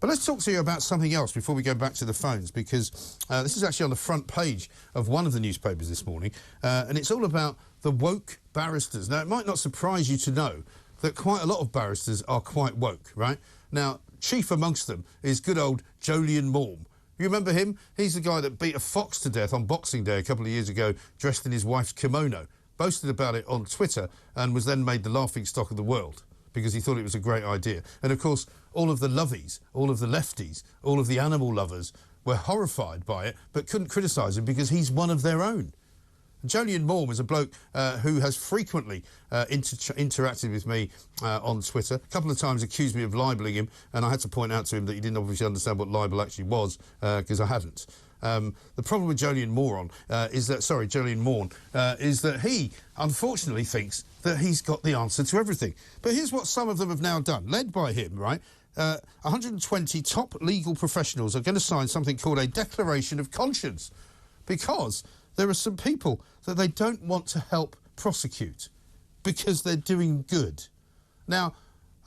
But let's talk to you about something else before we go back to the phones, because this is actually on the front page of one of the newspapers this morning, and it's all about the woke barristers. Now, it might not surprise you to know that quite a lot of barristers are quite woke, right? Now, chief amongst them is good old Jolyon Maugham. You remember him? He's the guy that beat a fox to death on Boxing Day a couple of years ago, dressed in his wife's kimono, boasted about it on Twitter, and was then made the laughingstock of the world because he thought it was a great idea. And, of course, all of the lovies, all of the lefties, all of the animal lovers were horrified by it but couldn't criticise him because he's one of their own. Jolyon Maugham is a bloke who has frequently interacted with me on Twitter. A couple of times accused me of libelling him, and I had to point out to him that he didn't obviously understand what libel actually was, because I hadn't. The problem with Jolyon Maugham is that he, unfortunately, thinks that he's got the answer to everything. But here's what some of them have now done, led by him, right? 120 top legal professionals are going to sign something called a Declaration of Conscience, because there are some people that they don't want to help prosecute because they're doing good. Now,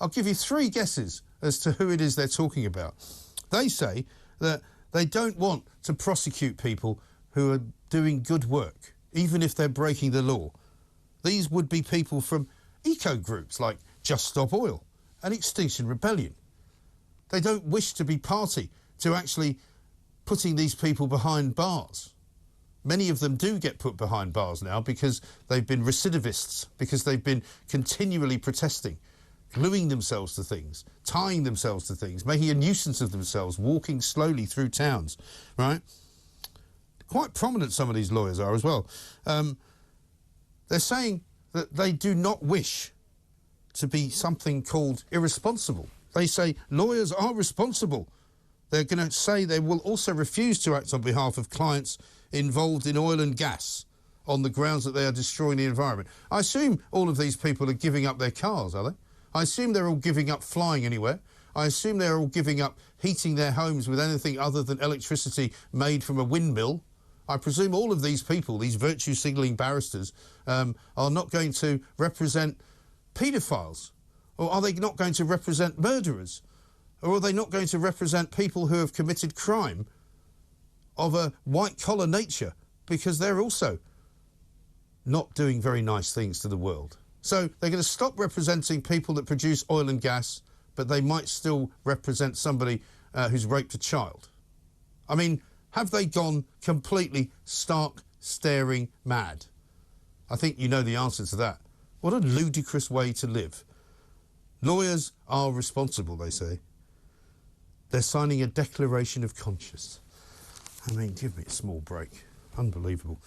I'll give you 3 guesses as to who it is they're talking about. They say that they don't want to prosecute people who are doing good work, even if they're breaking the law. These would be people from eco-groups like Just Stop Oil and Extinction Rebellion. They don't wish to be party to actually putting these people behind bars. Many of them do get put behind bars now because they've been recidivists, because they've been continually protesting, gluing themselves to things, tying themselves to things, making a nuisance of themselves, walking slowly through towns, right? Quite prominent some of these lawyers are as well. They're saying that they do not wish to be something called irresponsible. They say lawyers are responsible. They're going to say they will also refuse to act on behalf of clients involved in oil and gas on the grounds that they are destroying the environment. I assume all of these people are giving up their cars, are they? I assume they're all giving up flying anywhere. I assume they're all giving up heating their homes with anything other than electricity made from a windmill. I presume all of these people, these virtue-signalling barristers, are not going to represent paedophiles. Or are they not going to represent murderers? Or are they not going to represent people who have committed crime of a white-collar nature, because they're also not doing very nice things to the world? So they're going to stop representing people that produce oil and gas, but they might still represent somebody who's raped a child. I mean, have they gone completely stark, staring mad? I think you know the answer to that. What a ludicrous way to live. Lawyers are responsible, they say. They're signing a Declaration of Conscience. I mean, give me a small break. Unbelievable.